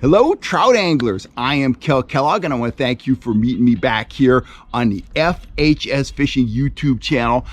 Hello, trout anglers. I am Kel Kellogg, and I want to thank you for meeting me back here on the FHS Fishing YouTube channel.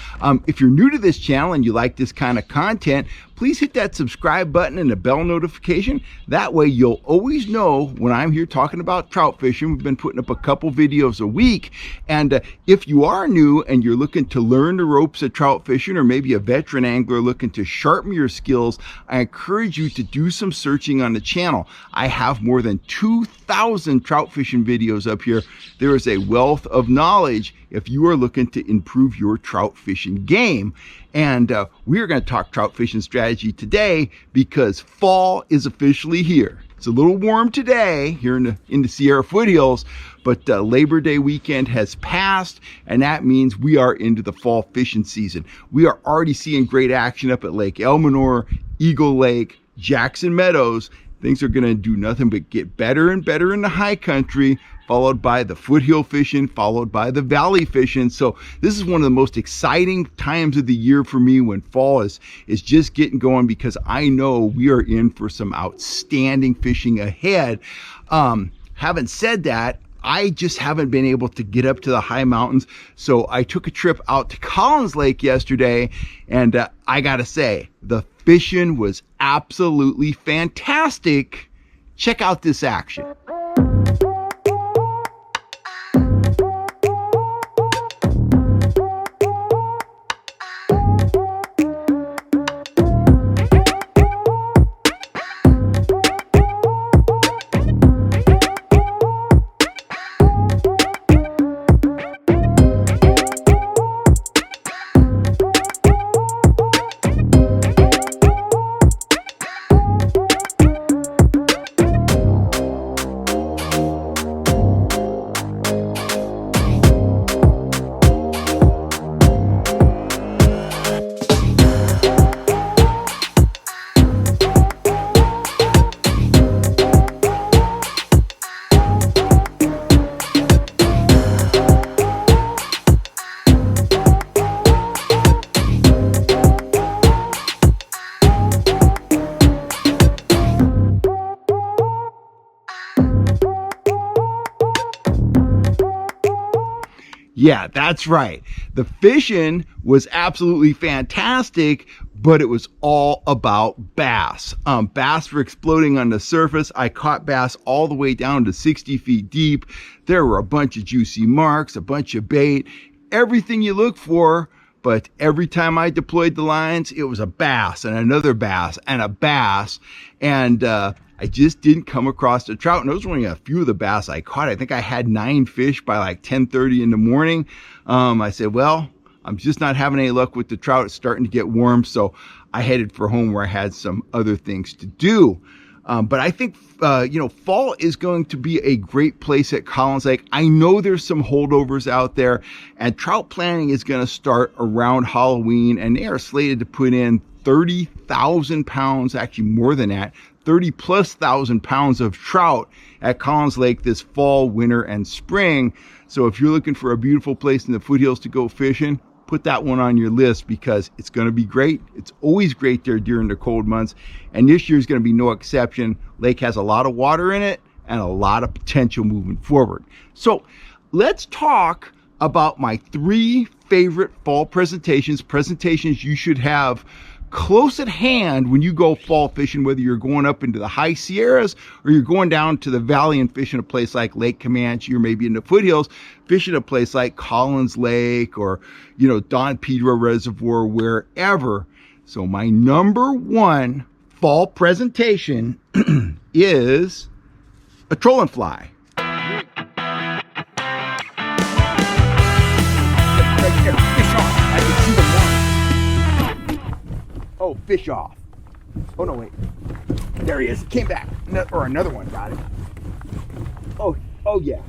If you're new to this channel and you like this kind of content, please hit that subscribe button and the bell notification. That way you'll always know when I'm here talking about trout fishing. We've been putting up a couple videos a week. And if you are new and you're looking to learn the ropes of trout fishing, or maybe a veteran angler looking to sharpen your skills, I encourage you to do some searching on the channel. I have more than 2,000 trout fishing videos up here. There is a wealth of knowledge if you are looking to improve your trout fishing game. And we are going to talk trout fishing strategy today because fall is officially here. It's a little warm today here in the Sierra foothills, but Labor Day weekend has passed, and that means we are into the fall fishing season. We are already seeing great action up at Lake Elmanor, Eagle Lake, Jackson Meadows. Things are going to do nothing but get better and better in the high country, followed by the foothill fishing, followed by the valley fishing. So this is one of the most exciting times of the year for me when fall is just getting going, because I know we are in for some outstanding fishing ahead. Having said that, I just haven't been able to get up to the high mountains. So I took a trip out to Collins Lake yesterday, and I gotta say, the fishing was absolutely fantastic. Check out this action. Yeah, that's right. The fishing was absolutely fantastic, but it was all about bass. Bass were exploding on the surface. I caught bass all the way down to 60 feet deep. There were a bunch of juicy marks, a bunch of bait, everything you look for. But every time I deployed the lines, it was a bass and another bass and a bass. And I just didn't come across the trout. And those were only a few of the bass I caught. I think I had 9 fish by like 10:30 in the morning. I said, well, I'm just not having any luck with the trout. It's starting to get warm. So I headed for home where I had some other things to do. But I think, fall is going to be a great place at Collins Lake. I know there's some holdovers out there, and trout planting is going to start around Halloween, and they are slated to put in 30,000 pounds, actually more than that, 30,000+ pounds of trout at Collins Lake this fall, winter, and spring. So if you're looking for a beautiful place in the foothills to go fishing, put that one on your list, because it's going to be great. It's always great there during the cold months, and this year is going to be no exception. Lake has a lot of water in it and a lot of potential moving forward. So let's talk about my 3 favorite fall presentations you should have close at hand when you go fall fishing, whether you're going up into the high Sierras or you're going down to the valley and fishing a place like Lake Comanche, or maybe in the foothills fishing a place like Collins Lake or Don Pedro Reservoir, wherever. So my number 1 fall presentation is a trolling fly. Right there, fish off. I can see the mark. Oh, fish off. Oh no, wait. There he is. Came back. Or another one got it. Oh yeah.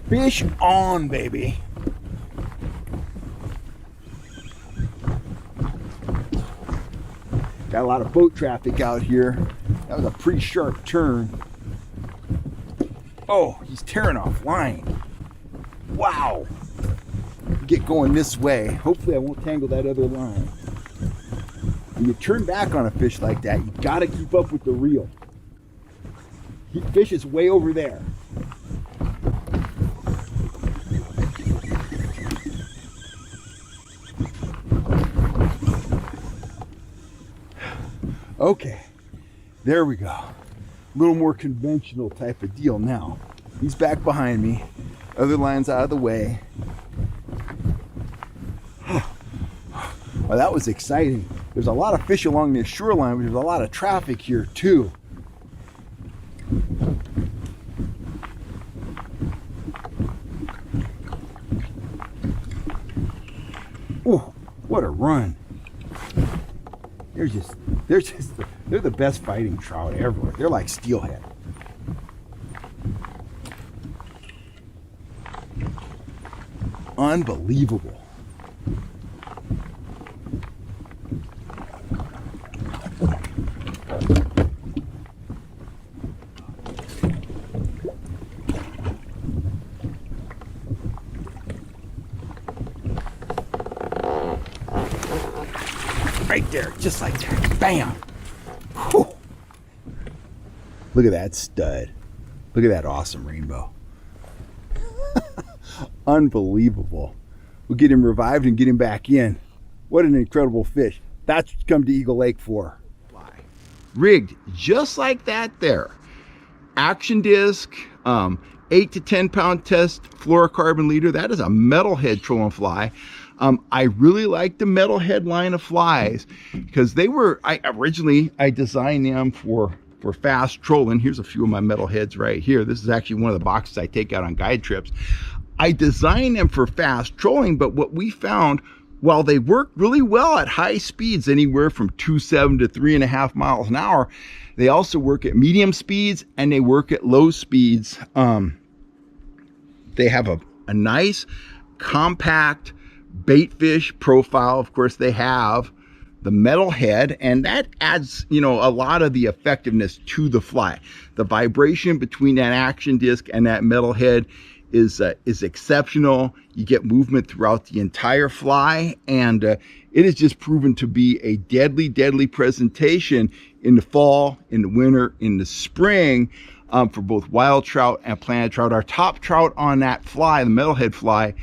Fish on, baby. Got a lot of boat traffic out here. That was a pretty sharp turn. Oh, he's tearing off line. Wow. Get going this way. Hopefully I won't tangle that other line. When you turn back on a fish like that, you gotta keep up with the reel. Fish is way over there. Okay, there we go. A little more conventional type of deal now. He's back behind me. Other line's out of the way. Well, that was exciting. There's a lot of fish along this shoreline, but there's a lot of traffic here too. Oh, what a run. They're the best fighting trout ever. They're like steelhead. Unbelievable. Right there, just like that. Bam! Whew. Look at that stud. Look at that awesome rainbow. Unbelievable. We'll get him revived and get him back in. What an incredible fish. That's what you come to Eagle Lake for. Rigged just like that there. Action disc, 8 to 10 pound test fluorocarbon leader. That is a metalhead trolling fly. I really like the metalhead line of flies because they were, originally I designed them for fast trolling. Here's a few of my metalheads right here. This is actually one of the boxes I take out on guide trips. I designed them for fast trolling, but what we found, while they work really well at high speeds, anywhere from 2.7 to 3.5 miles an hour, they also work at medium speeds and they work at low speeds. They have a nice, compact bait fish profile. Of course, they have the metal head, and that adds, a lot of the effectiveness to the fly. The vibration between that action disc and that metal head is exceptional. You get movement throughout the entire fly, and it has just proven to be a deadly, deadly presentation in the fall, in the winter, in the spring, for both wild trout and planet trout. Our top trout on that fly, the metalhead fly,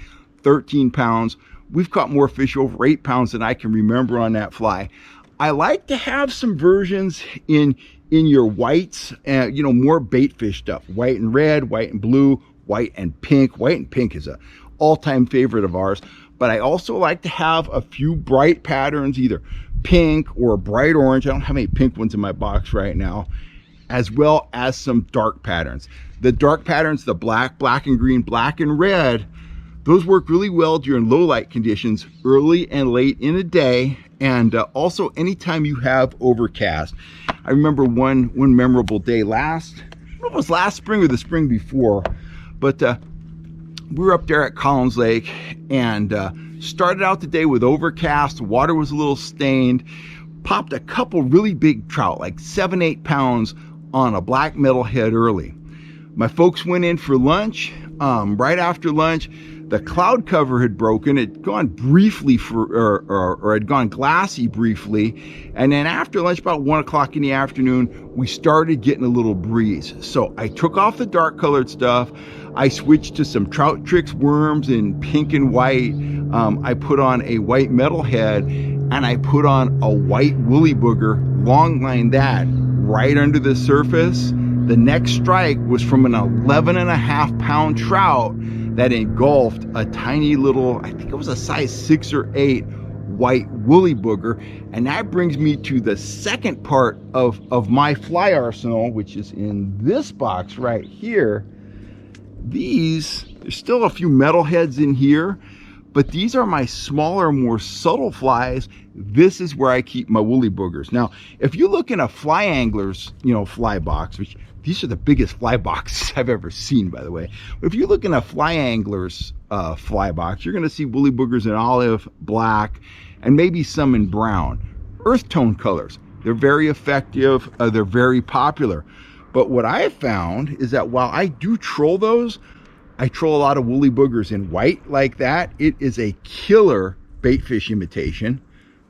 13 pounds. We've caught more fish over 8 pounds than I can remember on that fly. I like to have some versions in your whites, more bait fish stuff. White and red, white and blue, white and pink. White and pink is a all-time favorite of ours. But I also like to have a few bright patterns, either pink or bright orange. I don't have any pink ones in my box right now, as well as some dark patterns. The dark patterns, the black, black and green, black and red, those work really well during low light conditions, early and late in the day, and also anytime you have overcast. I remember one memorable day last spring or the spring before, but we were up there at Collins Lake and started out the day with overcast. The water was a little stained. Popped a couple really big trout, like 7-8 pounds on a black metalhead early. My folks went in for lunch. Right after lunch, the cloud cover had broken. It had gone briefly or had gone glassy briefly. And then after lunch, about 1 o'clock in the afternoon, we started getting a little breeze. So I took off the dark colored stuff. I switched to some Trout Trix worms in pink and white. I put on a white metalhead, and I put on a white woolly booger, long line that right under the surface. The next strike was from an 11.5 pound trout that engulfed a tiny little, I think it was a size 6 or 8 white woolly booger. And that brings me to the second part of my fly arsenal, which is in this box right here. There's still a few metalheads in here, but these are my smaller, more subtle flies. This is where I keep my woolly boogers. Now, if you look in a fly angler's, fly box, which these are the biggest fly boxes I've ever seen, by the way. But if you look in a fly angler's fly box, you're going to see woolly boogers in olive, black, and maybe some in brown. Earth tone colors. They're very effective. They're very popular. But what I have found is that while I do troll those, I troll a lot of woolly boogers in white like that. It is a killer bait fish imitation.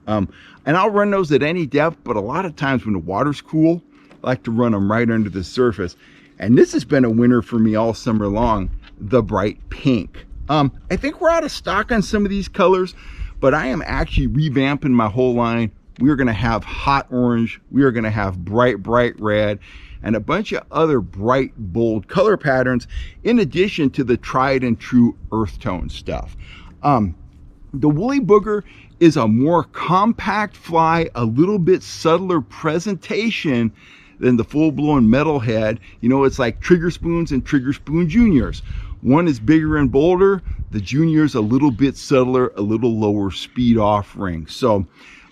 And I'll run those at any depth, but a lot of times when the water's cool, I like to run them right under the surface. And this has been a winner for me all summer long, the bright pink. I think we're out of stock on some of these colors, but I am actually revamping my whole line. We are gonna have hot orange, we are gonna have bright red, and a bunch of other bright, bold color patterns, in addition to the tried and true earth tone stuff. The woolly booger is a more compact fly, a little bit subtler presentation than the full-blown metalhead. You know, it's like trigger spoons and trigger spoon juniors. One is bigger and bolder, the junior's a little bit subtler, a little lower speed offering. So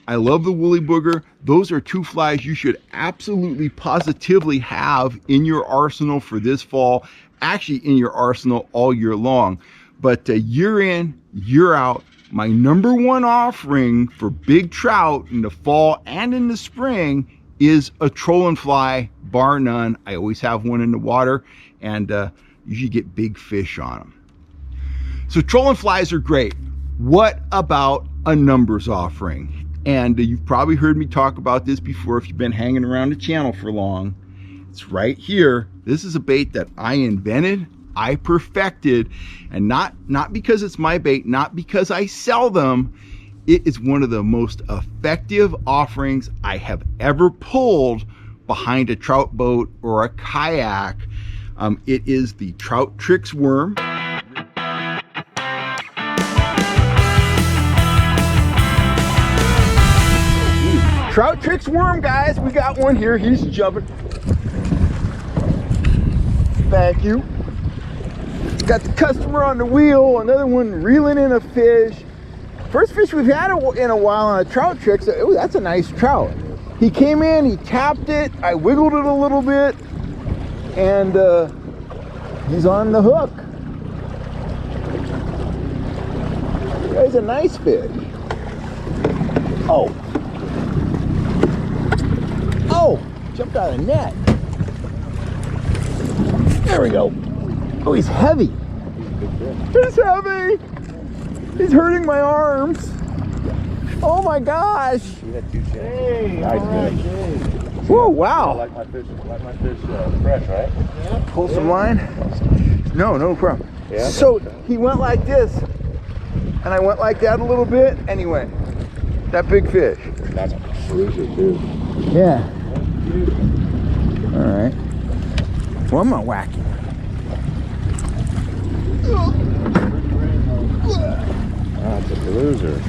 I love the woolly booger. Those are two flies you should absolutely positively have in your arsenal for this fall, actually in your arsenal all year long. But year in, year out, my number one offering for big trout in the fall and in the spring is a trolling fly, bar none. I always have one in the water, and usually get big fish on them. So trolling flies are great. What about a numbers offering? And you've probably heard me talk about this before if you've been hanging around the channel for long. It's right here. This is a bait that I invented, I perfected, and not because it's my bait, not because I sell them. It is one of the most effective offerings I have ever pulled behind a trout boat or a kayak. It is the Trout Trix worm. Trout Trix worm, guys. We got one here. He's jumping. Thank you. Got the customer on the wheel. Another one reeling in a fish. First fish we've had in a while on a Trout Trix. Ooh, that's a nice trout. He came in, he tapped it. I wiggled it a little bit, and he's on the hook. That's a nice fish. Oh. Oh, jumped out of the net. There we go. Oh, he's heavy. He's heavy. He's hurting my arms. Oh my gosh. Hey, nice fish. Whoa, wow. Like my fish fresh, right? Yeah. Pull some line. No problem. Yeah, so he went like this, and I went like that a little bit, and he went. That big fish. That's a bruiser too. Yeah. All right. Well, I'm gonna whack him. That's a bruiser.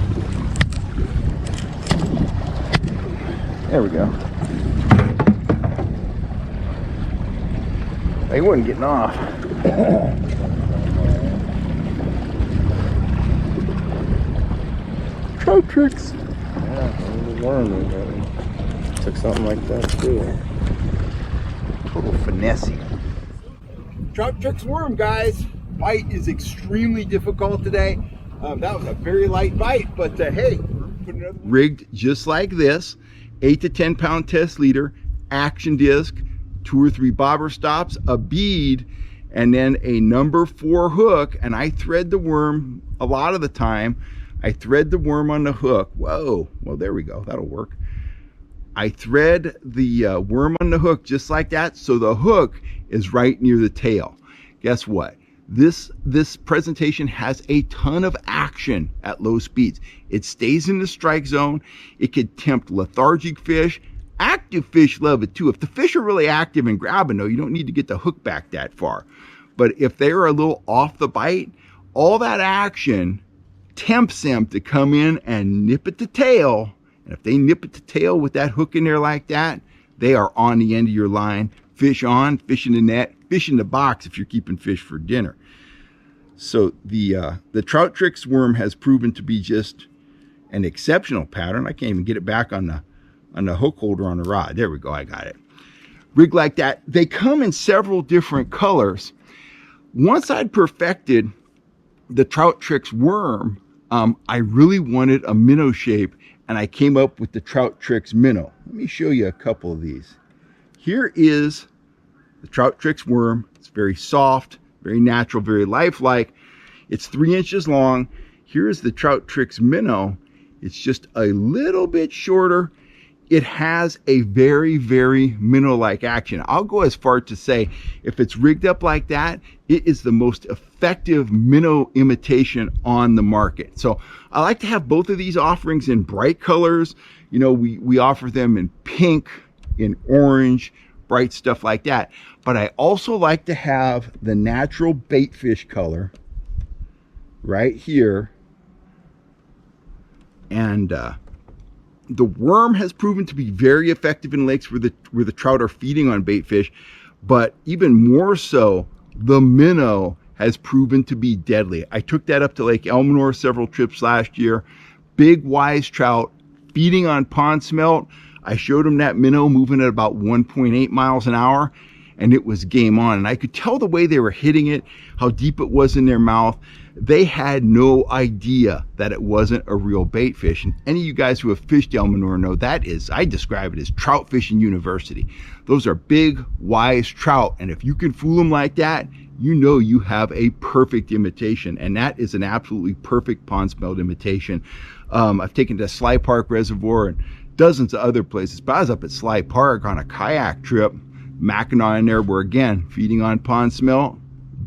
There we go. He wasn't getting off. Trout Trix. Yeah, the worm. Took something like that too. Total finesse. Trout Trix worm, guys. Bite is extremely difficult today. That was a very light bite, but hey. Rigged just like this, 8 to 10 pound test leader, action disc, 2 or 3 bobber stops, a bead, and then a number 4 hook. And I thread the worm a lot of the time. I thread the worm on the hook. Whoa, well, there we go. That'll work. I thread the worm on the hook just like that, so the hook is right near the tail. Guess what? This presentation has a ton of action at low speeds. It stays in the strike zone. It could tempt lethargic fish. Active fish love it too. If the fish are really active and grabbing, though, you don't need to get the hook back that far. But if they are a little off the bite, all that action tempts them to come in and nip at the tail. And if they nip at the tail with that hook in there like that, they are on the end of your line. Fish on, fish in the net, fish in the box if you're keeping fish for dinner. So the Trout Trix worm has proven to be just an exceptional pattern. I can't even get it back on the hook holder on the rod. There we go, I got it. Rigged like that. They come in several different colors. Once I'd perfected the Trout Trix worm, I really wanted a minnow shape, and I came up with the Trout Trix minnow. Let me show you a couple of these. Here is the Trout Trix worm. It's very soft, very natural, very lifelike. It's 3 inches long. Here's the Trout Trix minnow. It's just a little bit shorter. it has a very, very minnow-like action. I'll go as far to say, if it's rigged up like that, it is the most effective minnow imitation on the market. So I like to have both of these offerings in bright colors. You know, we offer them in pink, in orange, bright stuff like that. But I also like to have the natural bait fish color right here. And the worm has proven to be very effective in lakes where the trout are feeding on bait fish, but even more so, the minnow has proven to be deadly. I took that up to Lake Elsinore several trips last year. Big wise trout feeding on pond smelt. I showed them that minnow moving at about 1.8 miles an hour, and it was game on. And I could tell the way they were hitting it, how deep it was in their mouth. They had no idea that it wasn't a real bait fish. And any of you guys who have fished Elsinore know that is, I describe it as trout fishing university. Those are big, wise trout. And if you can fool them like that, you know you have a perfect imitation. And that is an absolutely perfect pond smelt imitation. I've taken to Sly Park Reservoir and dozens of other places. But I was up at Sly Park on a kayak trip, Mackinac in there, where again, feeding on pond smelt.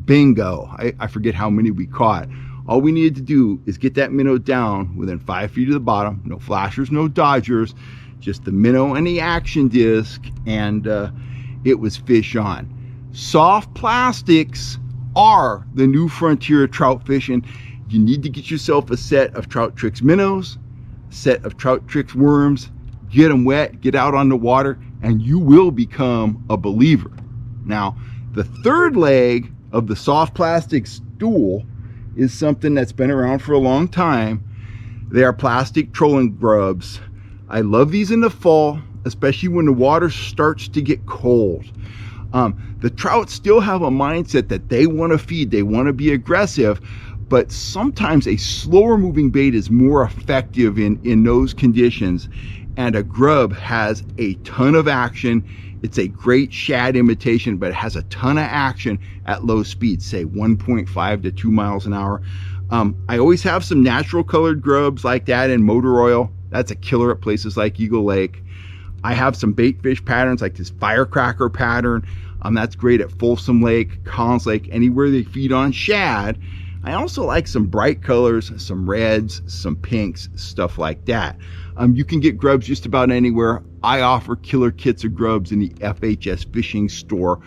Bingo. I forget how many we caught. All we needed to do is get that minnow down within 5 feet of the bottom. No flashers, no dodgers, just the minnow and the action disc, and it was fish on. Soft plastics are the new frontier of trout fishing. You need to get yourself a set of Trout Trix minnows, a set of Trout Trix worms, get them wet, get out on the water, and you will become a believer. Now, the third leg of the soft plastic stool is something that's been around for a long time. They are plastic trolling grubs. I love these in the fall, especially when the water starts to get cold. The trout still have a mindset that they want to feed, they want to be aggressive, but sometimes a slower moving bait is more effective in those conditions. And a grub has a ton of action. It's a great shad imitation, but it has a ton of action at low speeds, say 1.5 to 2 miles an hour. I always have some natural colored grubs like that in motor oil. That's a killer at places like Eagle Lake. I have some bait fish patterns like this firecracker pattern. That's great at Folsom Lake, Collins Lake, anywhere they feed on shad. I also like some bright colors, some reds, some pinks, stuff like that. You can get grubs just about anywhere. I offer killer kits of grubs in the FHS fishing store,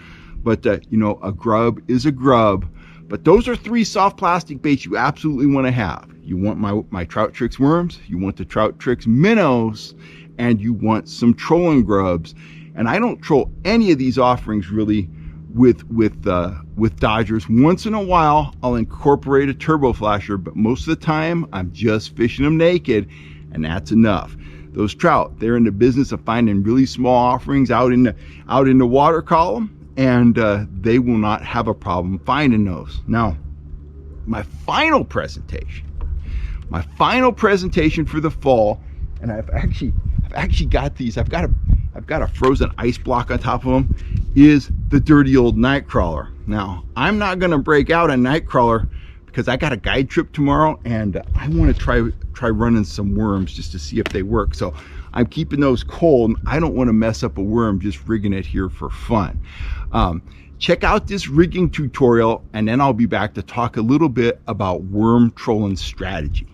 but you know, a grub is a grub. But those are 3 soft plastic baits you absolutely want to have. You want my Trout Trix worms, you want the Trout Trix minnows, and you want some trolling grubs. And I don't troll any of these offerings really with dodgers. Once in a while, I'll incorporate a turbo flasher, but most of the time, I'm just fishing them naked, and that's enough. Those trout, they're in the business of finding really small offerings out in the water column, and they will not have a problem finding those. Now, my final presentation for the fall, and I've actually got these. I've got a frozen ice block on top of them, is the dirty old Nightcrawler. Now, I'm not going to break out a Nightcrawler because I got a guide trip tomorrow, and I want to try running some worms just to see if they work. So I'm keeping those cold. I don't want to mess up a worm just rigging it here for fun. Check out this rigging tutorial, and then I'll be back to talk a little bit about worm trolling strategy.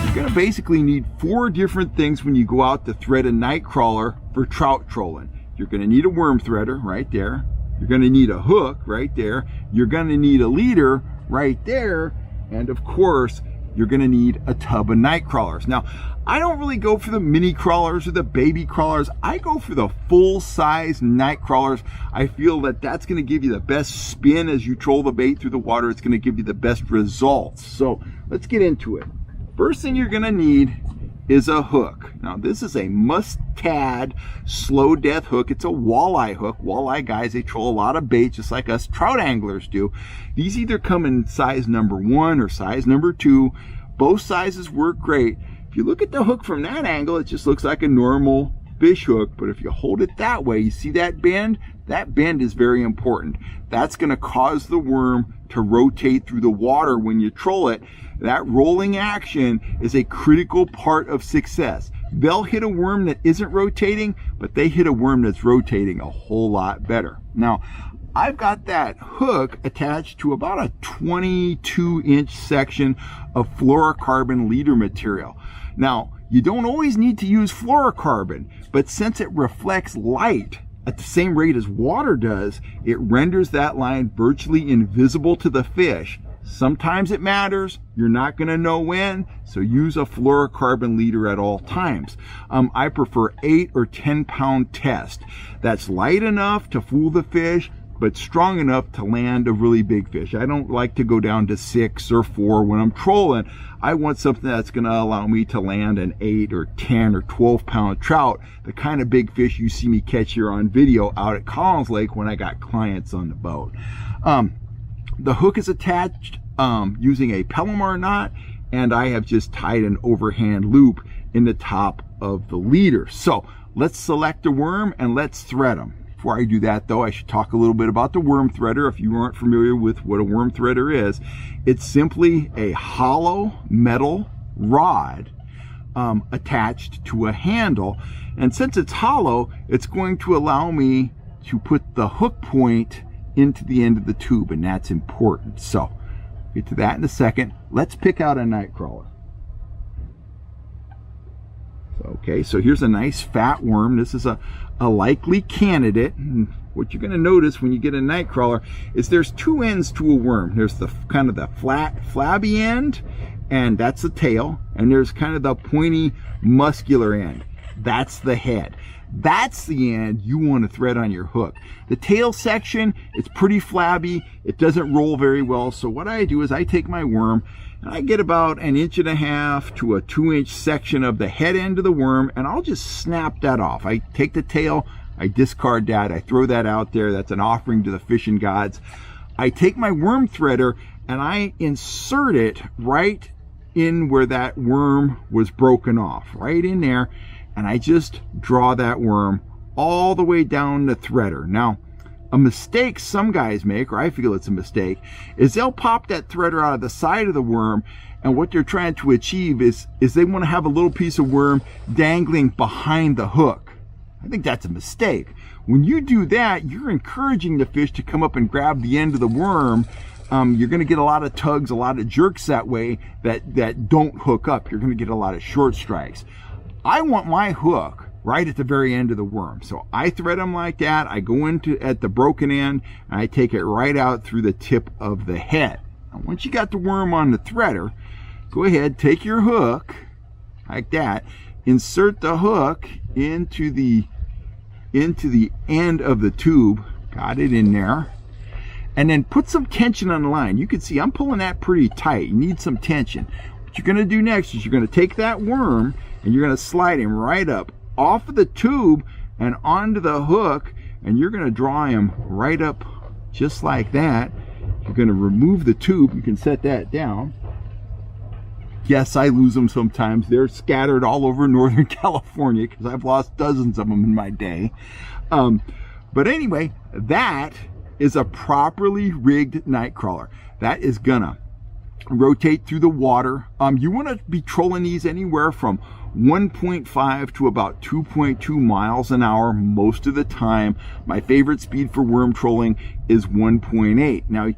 You're going to basically need 4 different things when you go out to thread a Nightcrawler for trout trolling. You're going to need a worm threader right there. You're going to need a hook right there. You're going to need a leader right there. And of course, you're going to need a tub of night crawlers. Now, I don't really go for the mini crawlers or the baby crawlers. I go for the full-size night crawlers. I feel that that's going to give you the best spin as you troll the bait through the water. It's going to give you the best results. So let's get into it. First thing you're going to need is a hook. Now, this is a mustad slow death hook. It's a walleye hook. Walleye guys, they troll a lot of bait just like us trout anglers do. These either come in size number 1 or size number 2. Both sizes work great. If you look at the hook from that angle, it just looks like a normal fish hook, but if you hold it that way, you see that bend? That bend is very important. That's going to cause the worm to rotate through the water when you troll it. That rolling action is a critical part of success. They'll hit a worm that isn't rotating, but they hit a worm that's rotating a whole lot better. Now, I've got that hook attached to about a 22-inch section of fluorocarbon leader material. Now, you don't always need to use fluorocarbon, but since it reflects light at the same rate as water does, it renders that line virtually invisible to the fish. Sometimes it matters. You're not going to know when, so use a fluorocarbon leader at all times. I prefer 8 or 10 pound test. That's light enough to fool the fish, but strong enough to land a really big fish. I don't like to go down to 6 or 4 when I'm trolling. I want something that's going to allow me to land an 8 or 10 or 12 pound trout, the kind of big fish you see me catch here on video out at Collins Lake when I got clients on the boat. The hook is attached using a Palomar knot, and I have just tied an overhand loop in the top of the leader. So let's select a worm and let's thread them. Before I do that, though, I should talk a little bit about the worm threader. If you aren't familiar with what a worm threader is, it's simply a hollow metal rod attached to a handle. And since it's hollow, it's going to allow me to put the hook point into the end of the tube, and that's important. So, get to that in a second. Let's pick out a Nightcrawler. Okay, so here's a nice fat worm. This is a likely candidate. And what you're going to notice when you get a Nightcrawler is there's two ends to a worm. There's the kind of the flat, flabby end, and that's the tail. And there's kind of the pointy, muscular end. That's the head. That's the end you want to thread on your hook. The tail section, it's pretty flabby. It doesn't roll very well. So what I do is I take my worm and I get about 1.5 inches to a 2-inch section of the head end of the worm, and I'll just snap that off. I take the tail, I discard that, I throw that out there. That's an offering to the fishing gods. I take my worm threader and I insert it right in where that worm was broken off, right in there. And I just draw that worm all the way down the threader. Now, a mistake some guys make, or I feel it's a mistake, is they'll pop that threader out of the side of the worm, and what they're trying to achieve is they want to have a little piece of worm dangling behind the hook. I think that's a mistake. When you do that, you're encouraging the fish to come up and grab the end of the worm. You're going to get a lot of tugs, a lot of jerks that way that don't hook up. You're going to get a lot of short strikes. I want my hook right at the very end of the worm. So I thread them like that. I go into at the broken end and I take it right out through the tip of the head. Now, once you got the worm on the threader, go ahead, take your hook like that, insert the hook into the end of the tube, got it in there, and then put some tension on the line. You can see I'm pulling that pretty tight. You need some tension. What you're going to do next is you're going to take that worm and you're going to slide him right up off of the tube and onto the hook, and you're going to draw him right up just like that. You're going to remove the tube. You can set that down. Yes, I lose them sometimes. They're scattered all over Northern California because I've lost dozens of them in my day. But anyway, that is a properly rigged Nightcrawler. That is gonna rotate through the water. You want to be trolling these anywhere from 1.5 to about 2.2 miles an hour most of the time. My favorite speed for worm trolling is 1.8. Now,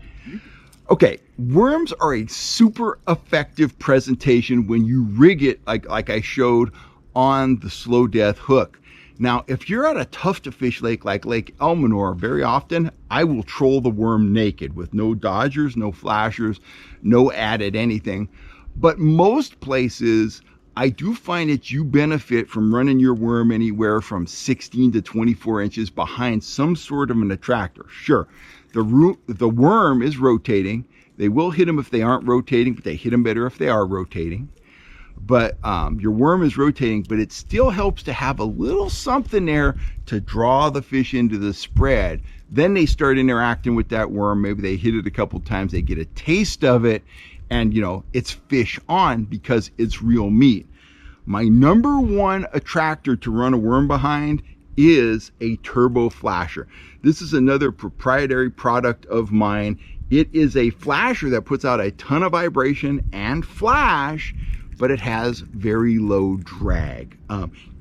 okay, worms are a super effective presentation when you rig it like I showed on the slow death hook. Now, if you're at a tough to fish lake like Lake Elsinore, very often I will troll the worm naked with no dodgers, no flashers, no added anything. But most places, I do find that you benefit from running your worm anywhere from 16 to 24 inches behind some sort of an attractor. Sure, the worm is rotating. They will hit them if they aren't rotating, but they hit them better if they are rotating. But your worm is rotating, but it still helps to have a little something there to draw the fish into the spread. Then they start interacting with that worm. Maybe they hit it a couple times, they get a taste of it, and you know, it's fish on because it's real meat. My number one attractor to run a worm behind is a turbo flasher. This is another proprietary product of mine. It is a flasher that puts out a ton of vibration and flash, but it has very low drag.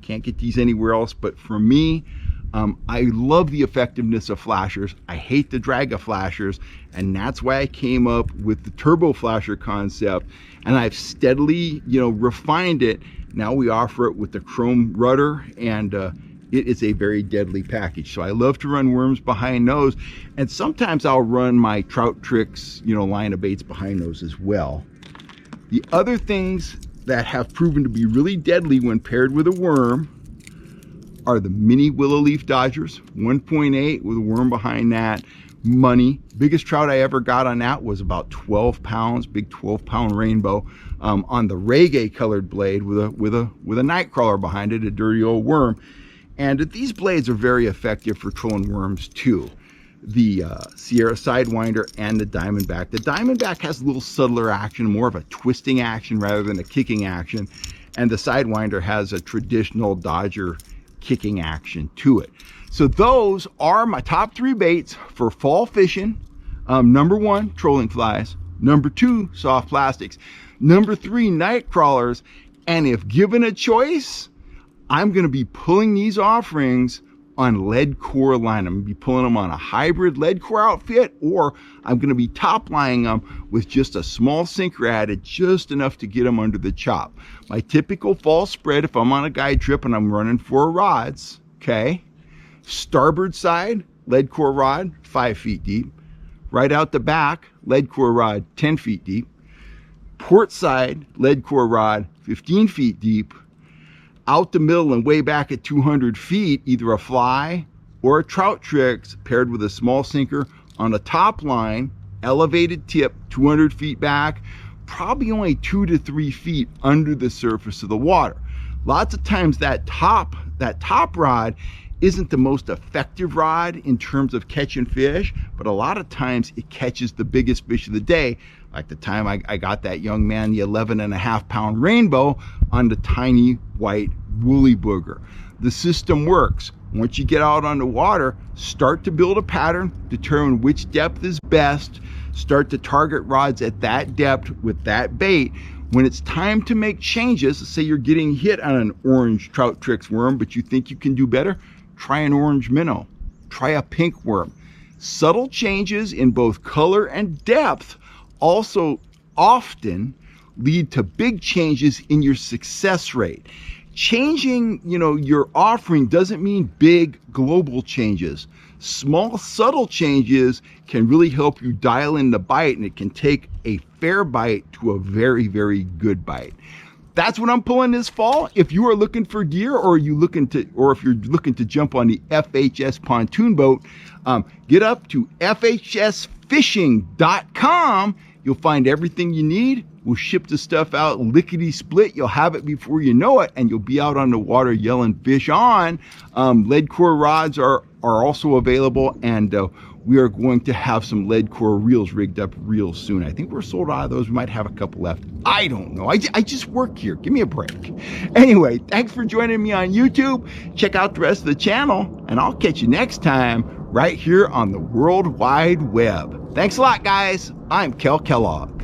Can't get these anywhere else, but for me, I love the effectiveness of flashers. I hate the drag of flashers, and that's why I came up with the turbo flasher concept, and I've steadily, refined it. Now we offer it with the chrome rudder, and it is a very deadly package. So I love to run worms behind those, and sometimes I'll run my Trout Trix, line of baits behind those as well. The other things that have proven to be really deadly when paired with a worm are the mini willow leaf dodgers, 1.8 with a worm behind that. Money. Biggest trout I ever got on that was about 12 pounds, big 12-pound rainbow, on the reggae colored blade with a Nightcrawler behind it, a dirty old worm. And these blades are very effective for trolling worms too. The Sierra Sidewinder and the Diamondback. The Diamondback has a little subtler action, more of a twisting action rather than a kicking action. And the Sidewinder has a traditional Dodger kicking action to it. So those are my top 3 baits for fall fishing. Number 1, trolling flies. Number 2, soft plastics. Number 3, night crawlers. And if given a choice, I'm going to be pulling these offerings on lead core line. I'm going to be pulling them on a hybrid lead core outfit, or I'm going to be top lining them with just a small sinker added, just enough to get them under the chop. My typical fall spread, if I'm on a guide trip and I'm running 4 rods, okay, starboard side, lead core rod, 5 feet deep. Right out the back, lead core rod, 10 feet deep. Port side, lead core rod, 15 feet deep. Out the middle and way back at 200 feet, either a fly or a Trout Trix paired with a small sinker on a top line, elevated tip, 200 feet back, probably only 2 to 3 feet under the surface of the water. Lots of times that top rod isn't the most effective rod in terms of catching fish, but a lot of times it catches the biggest fish of the day. Like the time I got that young man the 11.5-pound rainbow on the tiny white woolly booger. The system works. Once you get out on the water, start to build a pattern, determine which depth is best, start to target rods at that depth with that bait. When it's time to make changes, let's say you're getting hit on an orange Trout Trix worm, but you think you can do better, try an orange minnow, try a pink worm. Subtle changes in both color and depth also often lead to big changes in your success rate. Changing, your offering doesn't mean big global changes. Small, subtle changes can really help you dial in the bite, and it can take a fair bite to a very, very good bite. That's what I'm pulling this fall. If you are looking for gear, or if you're looking to jump on the FHS pontoon boat, get up to FHSfishing.com. You'll find everything you need. We'll ship the stuff out lickety split. You'll have it before you know it, and you'll be out on the water yelling fish on. Lead core rods are also available, and we are going to have some lead core reels rigged up real soon. I think we're sold out of those. We might have a couple left. I don't know. I just work here. Give me a break. Anyway, thanks for joining me on YouTube. Check out the rest of the channel, and I'll catch you next time right here on the World Wide Web. Thanks a lot, guys. I'm Kel Kellogg.